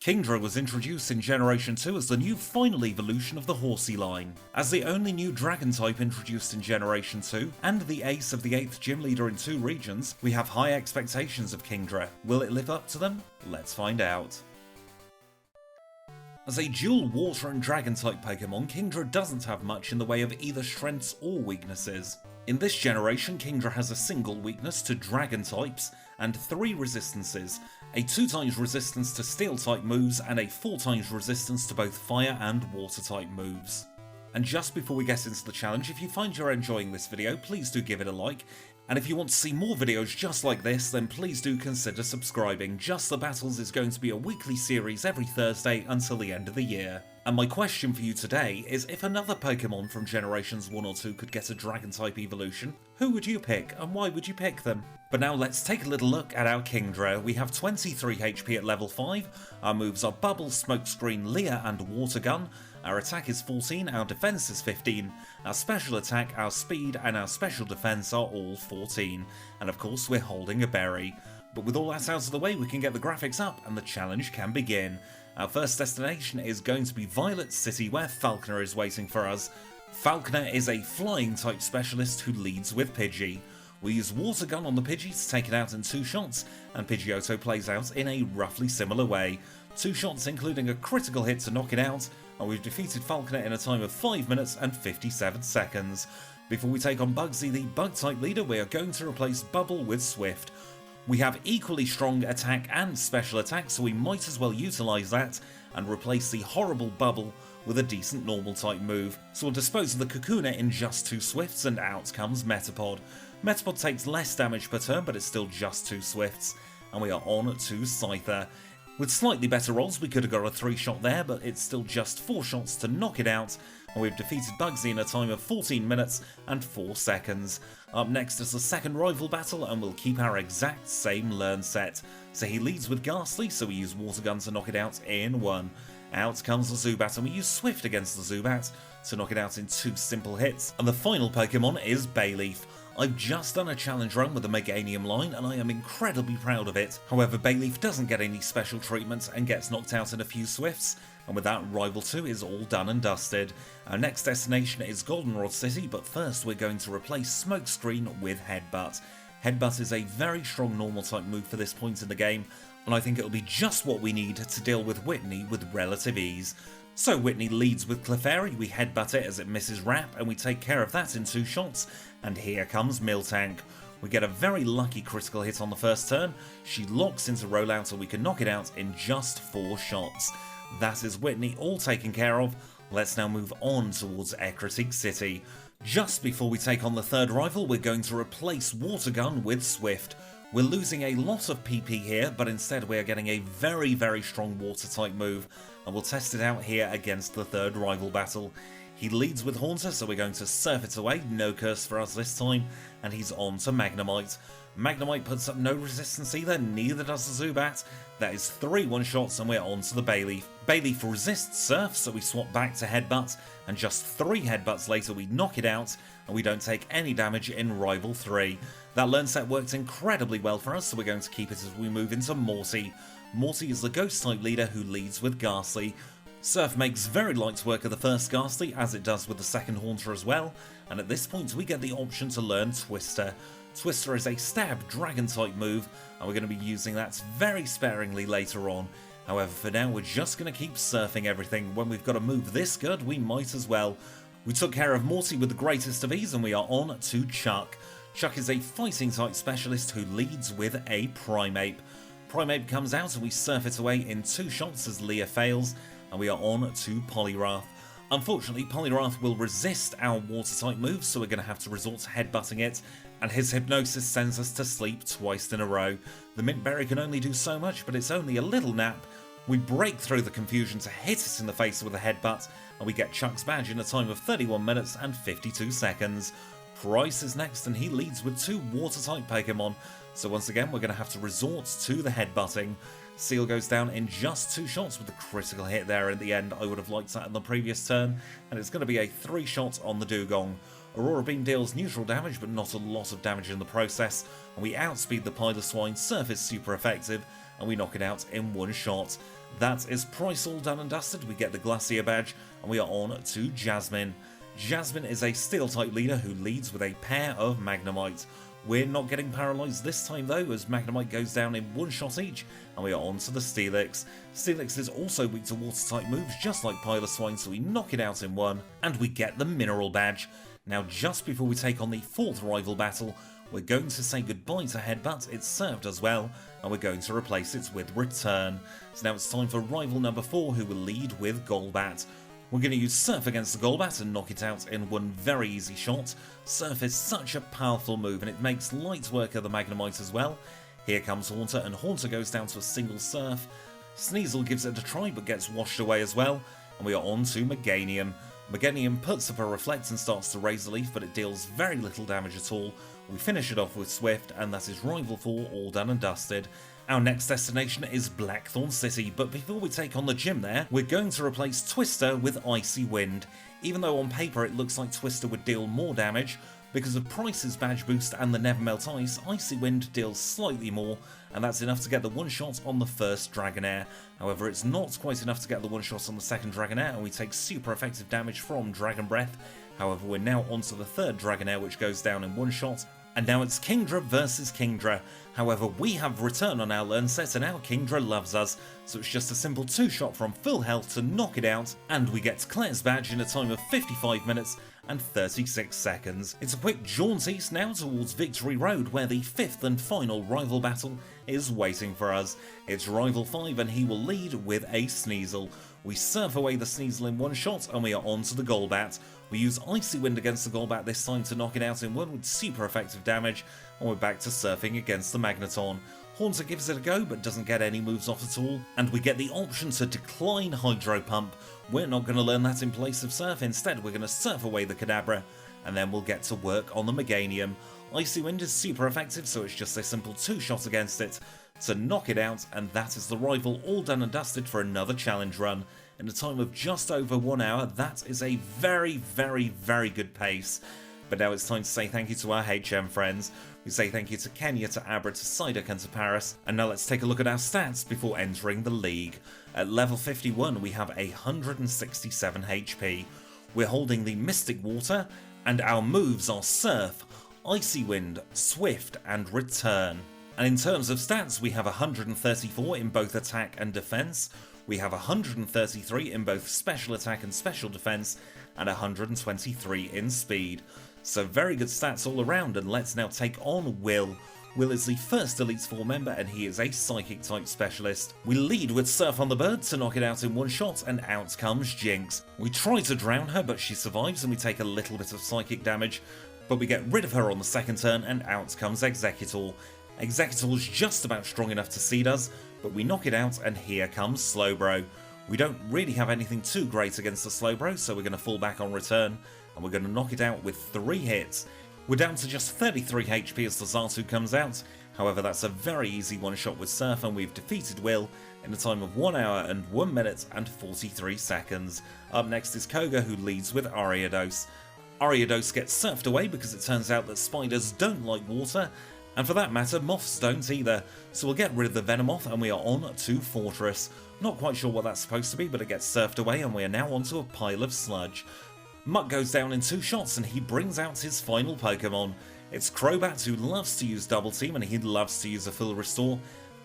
Kingdra was introduced in Generation 2 as the new final evolution of the Horsey line. As the only new dragon type introduced in Generation 2, and the ace of the 8th gym leader in 2 regions, we have high expectations of Kingdra. Will it live up to them? Let's find out. As a dual water and dragon type Pokemon, Kingdra doesn't have much in the way of either strengths or weaknesses. In this generation, Kingdra has a single weakness to dragon types and 3 resistances, a 2x resistance to steel type moves and a 4x resistance to both fire and water type moves. And just before we get into the challenge, if you find you're enjoying this video, please do give it a like, and if you want to see more videos just like this, then please do consider subscribing. Just the Battles is going to be a weekly series every Thursday until the end of the year. And my question for you today is, if another Pokemon from Generations 1 or 2 could get a Dragon-type evolution, who would you pick, and why would you pick them? But now let's take a little look at our Kingdra. We have 23 HP at level 5, our moves are Bubble, Smokescreen, Leer and Water Gun, our attack is 14, our defense is 15, our special attack, our speed and our special defense are all 14, and of course we're holding a berry. But with all that out of the way, we can get the graphics up and the challenge can begin. Our first destination is going to be Violet City, where Falconer is waiting for us. Falconer is a flying type specialist who leads with Pidgey. We use Water Gun on the Pidgey to take it out in 2 shots, and Pidgeotto plays out in a roughly similar way. 2 shots including a critical hit to knock it out, and we've defeated Falconer in a time of 5 minutes and 57 seconds. Before we take on Bugsy, the Bug-type leader, we are going to replace Bubble with Swift. We have equally strong attack and special attack, so we might as well utilise that and replace the horrible Bubble with a decent normal type move. So we'll dispose of the Kakuna in just 2 Swifts and out comes Metapod. Metapod takes less damage per turn, but it's still just 2 Swifts, and we are on to Scyther. With slightly better rolls we could have got a 3-shot there, but it's still just 4 shots to knock it out, and we've defeated Bugsy in a time of 14 minutes and 4 seconds. Up next is the second rival battle, and we'll keep our exact same learn set. So he leads with Ghastly, so we use Water Gun to knock it out in 1. Out comes the Zubat, and we use Swift against the Zubat to knock it out in 2 simple hits. And the final Pokemon is Bayleaf. I've just done a challenge run with the Meganium line and I am incredibly proud of it. However, Bayleaf doesn't get any special treatment and gets knocked out in a few Swifts, and with that, Rival 2 is all done and dusted. Our next destination is Goldenrod City, but first we're going to replace Smokescreen with Headbutt. Headbutt is a very strong normal type move for this point in the game, and I think it'll be just what we need to deal with Whitney with relative ease. So Whitney leads with Clefairy, we headbutt it as it misses Wrap, and we take care of that in 2 shots, and here comes Miltank. We get a very lucky critical hit on the first turn, she locks into Rollout and we can knock it out in just 4 shots. That is Whitney all taken care of. Let's now move on towards Ecruteak City. Just before we take on the third rival, we're going to replace Water Gun with Swift. We're losing a lot of PP here, but instead we are getting a very strong water type move, and we'll test it out here against the third rival battle. He leads with Haunter, so we're going to surf it away, no curse for us this time, and he's on to Magnemite. Magnemite puts up no resistance either, neither does the Zubat. That is 3 one-shots and we're on to the Bayleaf. Bayleaf resists Surf, so we swap back to Headbutt, and just 3 Headbutts later we knock it out, and we don't take any damage in Rival 3. That learn set worked incredibly well for us, so we're going to keep it as we move into Morty. Morty is the Ghost-type leader who leads with Ghastly. Surf makes very light work of the first Ghastly, as it does with the second Haunter as well, and at this point we get the option to learn Twister. Twister is a stab dragon type move, and we're going to be using that very sparingly later on. However, for now we're just going to keep surfing everything. When we've got a move this good, we might as well. We took care of Morty with the greatest of ease, and we are on to Chuck. Chuck is a fighting type specialist who leads with a Primeape. Primeape comes out and we surf it away in 2 shots as Leer fails, and we are on to Poliwrath. Unfortunately, Poliwrath will resist our water type moves, so we're going to have to resort to headbutting it, and his Hypnosis sends us to sleep twice in a row. The Mint Berry can only do so much, but it's only a little nap. We break through the confusion to hit it in the face with a headbutt, and we get Chuck's badge in a time of 31 minutes and 52 seconds. Price is next, and he leads with 2 water-type Pokemon, so once again we're going to have to resort to the headbutting. Seal goes down in just 2 shots with a critical hit there at the end. I would have liked that in the previous turn, and it's going to be a 3-shot on the Dugong. Aurora Beam deals neutral damage, but not a lot of damage in the process, and we outspeed the Piloswine, Surf is super effective, and we knock it out in 1 shot. That is Price all done and dusted. We get the Glacier badge, and we are on to Jasmine. Jasmine is a Steel-type leader who leads with a pair of Magnemite. We're not getting paralysed this time though, as Magnemite goes down in one shot each, and we are on to the Steelix. Steelix is also weak to water-type moves, just like Piloswine, so we knock it out in one, and we get the Mineral badge. Now, just before we take on the 4th rival battle, we're going to say goodbye to Headbutt. It's served us well, and we're going to replace it with Return. So now it's time for rival number 4, who will lead with Golbat. We're going to use Surf against the Golbat and knock it out in one very easy shot. Surf is such a powerful move, and it makes light work of the Magnemite as well. Here comes Haunter, and Haunter goes down to a single Surf. Sneasel gives it a try, but gets washed away as well, and we are on to Meganium. Meganium puts up a Reflect and starts to Razor Leaf, but it deals very little damage at all. We finish it off with Swift, and that is Rival 4 all done and dusted. Our next destination is Blackthorn City, but before we take on the gym there, we're going to replace Twister with Icy Wind. Even though on paper it looks like Twister would deal more damage, because of Price's badge boost and the Nevermelt Ice, Icy Wind deals slightly more, and that's enough to get the one-shot on the first Dragonair. However, it's not quite enough to get the one-shot on the second Dragonair, and we take super effective damage from Dragon Breath. However, we're now onto the third Dragonair, which goes down in one shot, and now it's Kingdra versus Kingdra. However, we have Return on our learn set, and our Kingdra loves us, so it's just a simple 2-shot from full health to knock it out, and we get Claire's badge in a time of 55 minutes and 36 seconds. It's a quick jaunt east now towards Victory Road, where the 5th and final rival battle is waiting for us. It's Rival 5, and he will lead with a Sneasel. We surf away the Sneasel in one shot, and we are on to the Golbat. We use Icy Wind against the Golbat this time to knock it out in one with super effective damage, and we're back to surfing against the Magneton. Haunter gives it a go, but doesn't get any moves off at all, and we get the option to decline Hydro Pump. We're not going to learn that in place of Surf. Instead, we're going to surf away the Kadabra, and then we'll get to work on the Meganium. Icy Wind is super effective, so it's just a simple 2-shot against it to knock it out, and that is the rival all done and dusted for another challenge run. In a time of just over 1 hour, that is a very, very, very good pace. But now it's time to say thank you to our HM friends. We say thank you to Kenya, to Abra, to Psyduck and to Paris. And now let's take a look at our stats before entering the league. At level 51 we have 167 HP. We're holding the Mystic Water, and our moves are Surf, Icy Wind, Swift and Return. And in terms of stats, we have 134 in both attack and defense. We have 133 in both special attack and special defense, and 123 in speed. So very good stats all around, and let's now take on Will. Will is the first Elite Four member, and he is a Psychic type specialist. We lead with Surf on the Bird to knock it out in one shot, and out comes Jinx. We try to drown her, but she survives, and we take a little bit of Psychic damage, but we get rid of her on the second turn, and out comes Executor. Executor's just about strong enough to seed us, but we knock it out, and here comes Slowbro. We don't really have anything too great against the Slowbro, so we're going to fall back on Return, and we're going to knock it out with 3 hits. We're down to just 33 HP as the Xatu comes out. However, that's a very easy one-shot with Surf, and we've defeated Will in a time of 1 hour and 1 minute and 43 seconds. Up next is Koga, who leads with Ariados. Ariados gets surfed away because it turns out that spiders don't like water, and for that matter, moths don't either. So we'll get rid of the Venomoth, and we are on to Fortress. Not quite sure what that's supposed to be, but it gets surfed away, and we are now onto a pile of sludge. Muck goes down in 2 shots, and he brings out his final Pokemon. It's Crobat, who loves to use Double Team, and he loves to use a full Restore.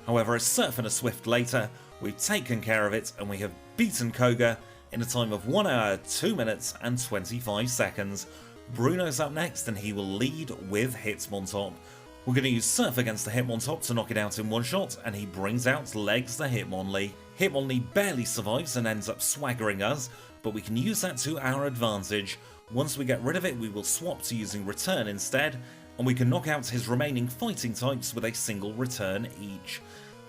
However, a Surf and a Swift later, we've taken care of it, and we have beaten Koga in a time of 1 hour, 2 minutes and 25 seconds. Bruno's up next, and he will lead with Hitmontop. We're going to use Surf against the Hitmontop to knock it out in one shot, and he brings out Legs the Hitmonlee. Hitmonlee barely survives and ends up swaggering us, but we can use that to our advantage. Once we get rid of it, we will swap to using Return instead, and we can knock out his remaining fighting types with a single Return each.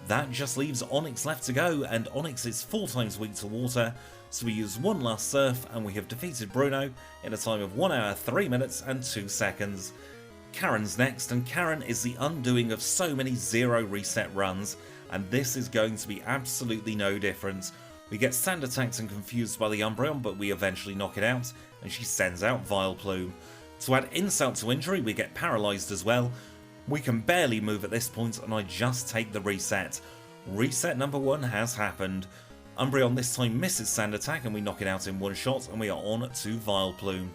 That just leaves Onix left to go, and Onix is 4 times weak to water, so we use one last Surf, and we have defeated Bruno in a time of 1 hour, 3 minutes and 2 seconds. Karen's next, and Karen is the undoing of so many 0 reset runs, and this is going to be absolutely no different. We get sand attacked and confused by the Umbreon, but we eventually knock it out, and she sends out Vileplume. To add insult to injury, we get paralysed as well. We can barely move at this point, and I just take the reset. Reset number 1 has happened. Umbreon this time misses Sand Attack and we knock it out in one shot, and we are on to Vileplume.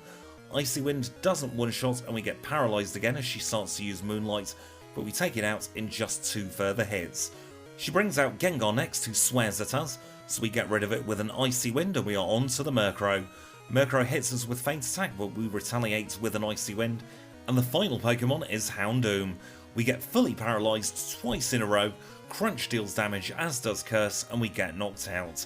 Icy Wind doesn't one shot and we get paralysed again as she starts to use Moonlight, but we take it out in just 2 further hits. She brings out Gengar next, who swears at us, so we get rid of it with an Icy Wind and we are on to the Murkrow. Murkrow hits us with Feint Attack, but we retaliate with an Icy Wind, and the final Pokemon is Houndoom. We get fully paralysed twice in a row, Crunch deals damage as does Curse, and we get knocked out.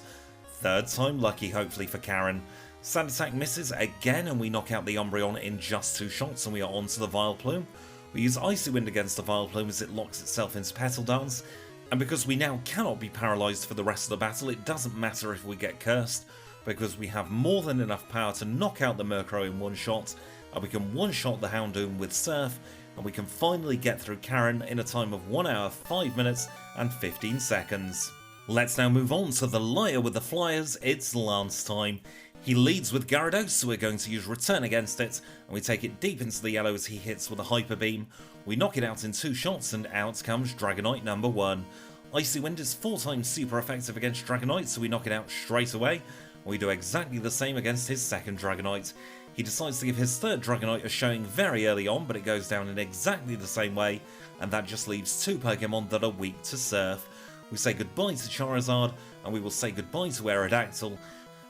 Third time lucky hopefully for Karen. Sand Attack misses again and we knock out the Umbreon in just 2 shots and we are on to the Vileplume. We use Icy Wind against the Vileplume as it locks itself into Petal Dance, and because we now cannot be paralysed for the rest of the battle, it doesn't matter if we get cursed, because we have more than enough power to knock out the Murkrow in one shot, and we can one-shot the Houndoom with Surf, and we can finally get through Karen in a time of 1 hour, 5 minutes and 15 seconds. Let's now move on to the Liar with the Flyers. It's Lance time. He leads with Gyarados, so we're going to use Return against it, and we take it deep into the yellow as he hits with a Hyper Beam. We knock it out in 2 shots, and out comes Dragonite number 1. Icy Wind is 4 times super effective against Dragonite, so we knock it out straight away. We do exactly the same against his second Dragonite. He decides to give his third Dragonite a showing very early on, but it goes down in exactly the same way, and that just leaves 2 Pokemon that are weak to Surf. We say goodbye to Charizard, and we will say goodbye to Aerodactyl,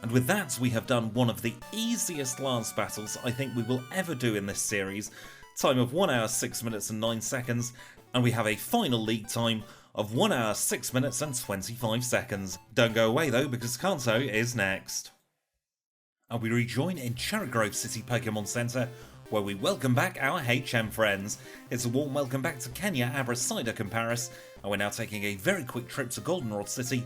and with that we have done one of the easiest Lance battles I think we will ever do in this series. Time of 1 hour, 6 minutes and 9 seconds, and we have a final league time of 1 hour, 6 minutes and 25 seconds. Don't go away though, because Kanto is next. And we rejoin in Cherry Grove City Pokemon Center, where we welcome back our HM friends. It's a warm welcome back to Kenya, Abra, Psyduck and Paris, and we're now taking a very quick trip to Goldenrod City,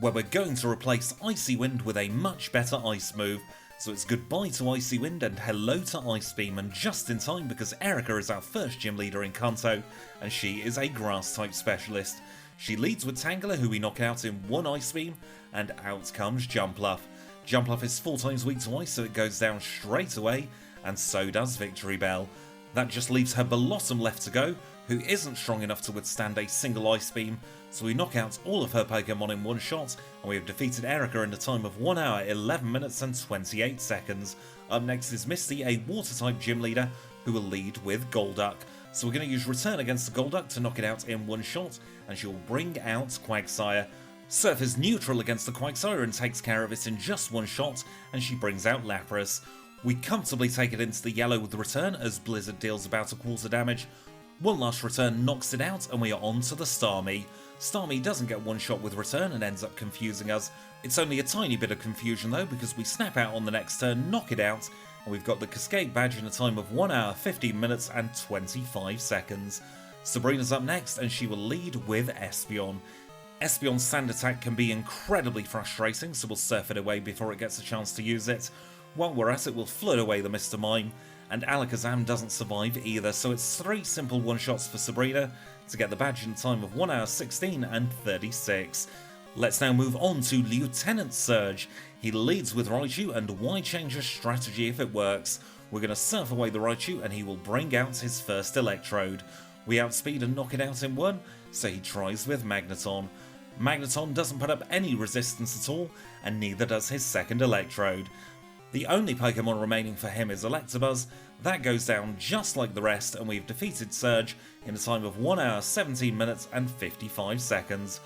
where we're going to replace Icy Wind with a much better Ice move. So it's goodbye to Icy Wind and hello to Ice Beam, and just in time because Erica is our first gym leader in Kanto, and she is a Grass type specialist. She leads with Tangela, who we knock out in 1 Ice Beam, and out comes Jumpluff. Jumpluff is 4 times weak to Ice, so it goes down straight away, and so does Victory Bell. That just leaves her Bellossom left to go, who isn't strong enough to withstand a single Ice Beam, so we knock out all of her Pokemon in 1 shot, and we have defeated Erica in a time of 1 hour, 11 minutes and 28 seconds. Up next is Misty, a Water-type gym leader, who will lead with Golduck. So we're going to use Return against the Golduck to knock it out in 1 shot, and she will bring out Quagsire. Surf is neutral against the Quagsire and takes care of it in just 1 shot, and she brings out Lapras. We comfortably take it into the yellow with the Return as Blizzard deals about 1/4 damage. 1 last Return knocks it out, and we are on to the Starmie. Starmie doesn't get 1 shot with Return and ends up confusing us. It's only a tiny bit of confusion though, because we snap out on the next turn, knock it out, and we've got the Cascade badge in a time of 1 hour, 15 minutes and 25 seconds. Sabrina's up next, and she will lead with Espeon. Espeon's Sand Attack can be incredibly frustrating, so we'll surf it away before it gets a chance to use it. While we're at it, we'll float away the Mr. Mime, and Alakazam doesn't survive either, so it's 3 simple 1-shots for Sabrina to get the badge in a time of 1 hour, 16 and 36. Let's now move on to Lieutenant Surge. He leads with Raichu, and why change a strategy if it works? We're going to surf away the Raichu, and he will bring out his first Electrode. We outspeed and knock it out in 1, so he tries with Magneton. Magneton doesn't put up any resistance at all, and neither does his second Electrode. The only Pokemon remaining for him is Electabuzz. That goes down just like the rest, and we've defeated Surge in a time of 1 hour, 17 minutes and 55 seconds.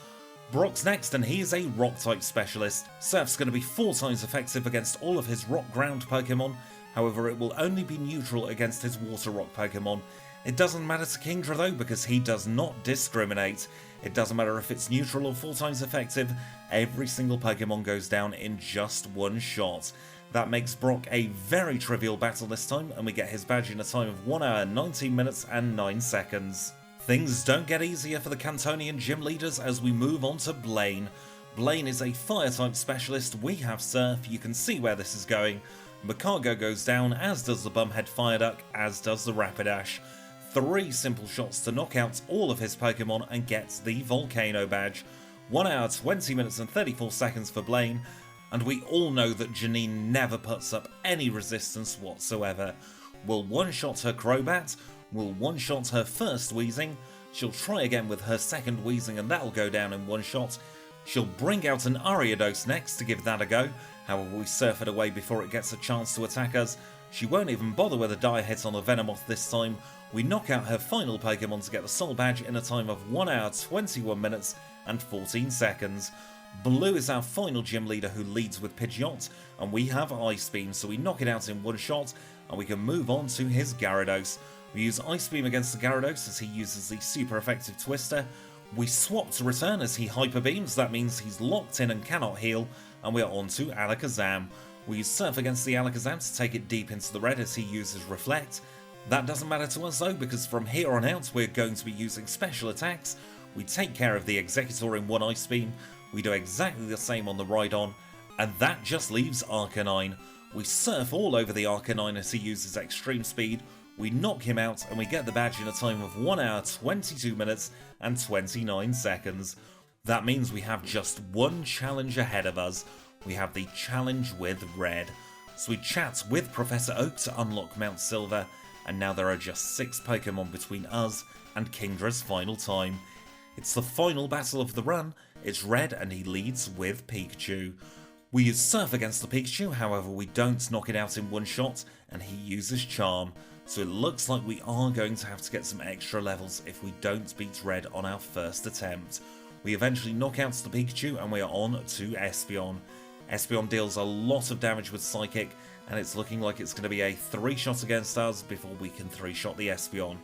Brock's next, and he is a Rock-type specialist. Surf's going to be 4 times effective against all of his Rock-ground Pokemon, however it will only be neutral against his Water-Rock Pokemon. It doesn't matter to Kingdra though, because he does not discriminate. It doesn't matter if it's neutral or 4 times effective, every single Pokemon goes down in just 1 shot. That makes Brock a very trivial battle this time, and we get his badge in a time of 1 hour, 19 minutes and 9 seconds. Things don't get easier for the Cantonian gym leaders as we move on to Blaine. Blaine is a Fire-type specialist, we have Surf, you can see where this is going. Macargo goes down, as does the Bumhead Fireduck, as does the Rapidash. 3 simple shots to knock out all of his Pokemon and get the Volcano badge. 1 hour, 20 minutes and 34 seconds for Blaine, and we all know that Janine never puts up any resistance whatsoever. We'll one-shot her Crobat, we'll one-shot her first Weezing, she'll try again with her second Weezing and that'll go down in 1 shot. She'll bring out an Ariados next to give that a go, however we surf it away before it gets a chance to attack us. She won't even bother with a dire hit on the Venomoth this time. We knock out her final Pokemon to get the Soul Badge in a time of 1 hour, 21 minutes and 14 seconds. Blue is our final gym leader who leads with Pidgeot, and we have Ice Beam, so we knock it out in one shot, and we can move on to his Gyarados. We use Ice Beam against the Gyarados as he uses the super effective Twister. We swap to return as he Hyper Beams, that means he's locked in and cannot heal, and we are on to Alakazam. We use Surf against the Alakazam to take it deep into the red as he uses Reflect. That doesn't matter to us though, because from here on out we're going to be using special attacks. We take care of the Executor in one Ice Beam, we do exactly the same on the Rhydon, and that just leaves Arcanine. We surf all over the Arcanine as he uses Extreme Speed, we knock him out, and we get the badge in a time of 1 hour, 22 minutes and 29 seconds. That means we have just one challenge ahead of us. We have the challenge with Red. So we chat with Professor Oak to unlock Mount Silver, and now there are just 6 Pokemon between us and Kingdra's final time. It's the final battle of the run, it's Red and he leads with Pikachu. We use Surf against the Pikachu, however we don't knock it out in one shot, and he uses Charm. So it looks like we are going to have to get some extra levels if we don't beat Red on our first attempt. We eventually knock out the Pikachu and we are on to Espeon. Espeon deals a lot of damage with Psychic, and it's looking like it's going to be a 3-shot against us before we can 3-shot the Espeon.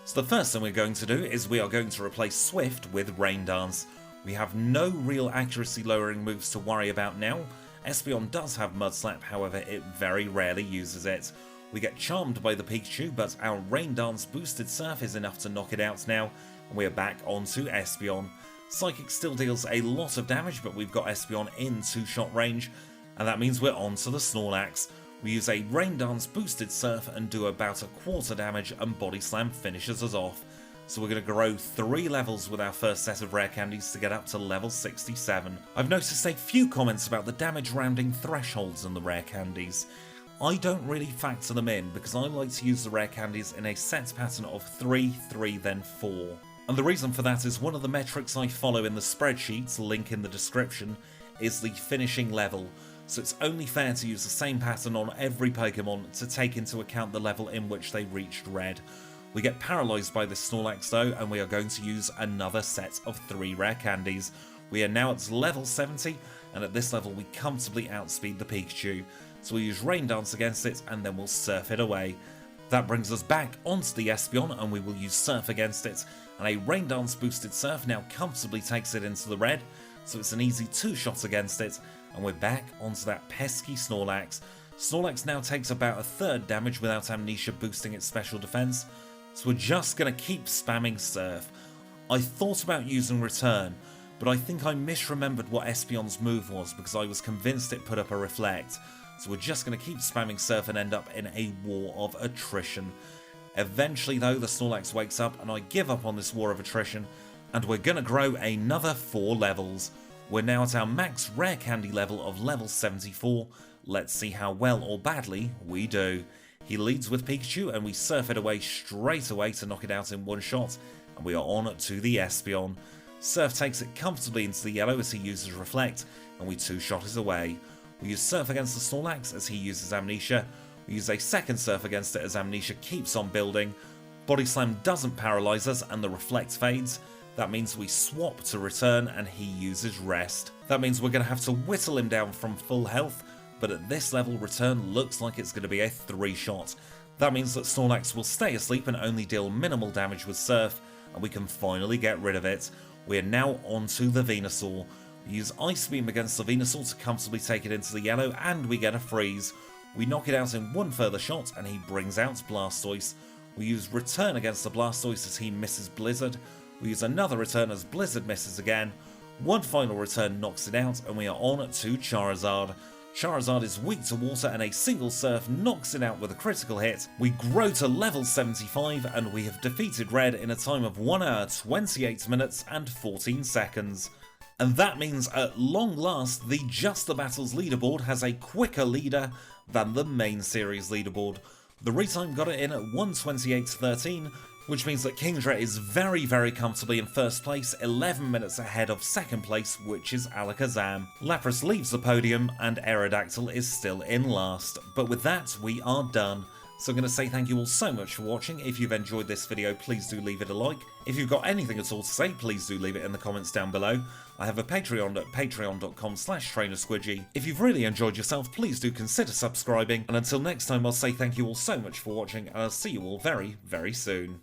So the first thing we're going to do is we are going to replace Swift with Rain Dance. We have no real accuracy lowering moves to worry about now. Espeon does have Mud Slap, however it very rarely uses it. We get charmed by the Pikachu, but our Rain Dance boosted Surf is enough to knock it out now, and we are back onto Espeon. Psychic still deals a lot of damage, but we've got Espeon in 2-shot range, and that means we're on to the Snorlax. We use a Rain Dance boosted Surf and do about a quarter damage, and Body Slam finishes us off. So we're going to grow 3 levels with our first set of rare candies to get up to level 67. I've noticed a few comments about the damage rounding thresholds in the rare candies. I don't really factor them in because I like to use the rare candies in a set pattern of 3, 3, then 4. And the reason for that is one of the metrics I follow in the spreadsheets, link in the description, is the finishing level. So it's only fair to use the same pattern on every Pokemon to take into account the level in which they reached Red. We get paralysed by this Snorlax though, and we are going to use another set of 3 rare candies. We are now at level 70, and at this level we comfortably outspeed the Pikachu. So we use Rain Dance against it, and then we'll surf it away. That brings us back onto the Espeon, and we will use Surf against it, and a Rain Dance boosted Surf now comfortably takes it into the red, so it's an easy 2-shot against it, and we're back onto that pesky Snorlax. Snorlax now takes about 1/3 damage without Amnesia boosting its special defense, so we're just going to keep spamming Surf. I thought about using Return, but I think I misremembered what Espeon's move was because I was convinced it put up a Reflect, so we're just going to keep spamming Surf and end up in a war of attrition. Eventually though, the Snorlax wakes up and I give up on this war of attrition, and we're going to grow another 4 levels. We're now at our max rare candy level of level 74. Let's see how well or badly we do. He leads with Pikachu and we surf it away straight away to knock it out in 1 shot, and we are on to the Espeon. Surf takes it comfortably into the yellow as he uses Reflect, and we 2-shot it away. We use Surf against the Snorlax as he uses Amnesia. We use a second Surf against it as Amnesia keeps on building. Body Slam doesn't paralyse us and the Reflect fades. That means we swap to Return and he uses Rest. That means we're going to have to whittle him down from full health, but at this level Return looks like it's going to be a 3-shot. That means that Snorlax will stay asleep and only deal minimal damage with Surf, and we can finally get rid of it. We are now onto the Venusaur. We use Ice Beam against the Venusaur to comfortably take it into the yellow, and we get a freeze. We knock it out in 1 further shot and he brings out Blastoise. We use Return against the Blastoise as he misses Blizzard. We use another Return as Blizzard misses again. 1 final Return knocks it out and we are on to Charizard. Charizard is weak to water and a single Surf knocks it out with a critical hit. We grow to level 75 and we have defeated Red in a time of 1 hour, 28 minutes and 14 seconds. And that means at long last the Just the Battles leaderboard has a quicker leader than the main series leaderboard. The retime got it in at 1:28.13, which means that Kingdra is very, very comfortably in first place, 11 minutes ahead of second place, which is Alakazam. Lapras leaves the podium, and Aerodactyl is still in last. But with that, we are done. So I'm going to say thank you all so much for watching. If you've enjoyed this video, please do leave it a like. If you've got anything at all to say, please do leave it in the comments down below. I have a Patreon at patreon.com/trainersquidgy. If you've really enjoyed yourself, please do consider subscribing. And until next time, I'll say thank you all so much for watching, and I'll see you all very, very soon.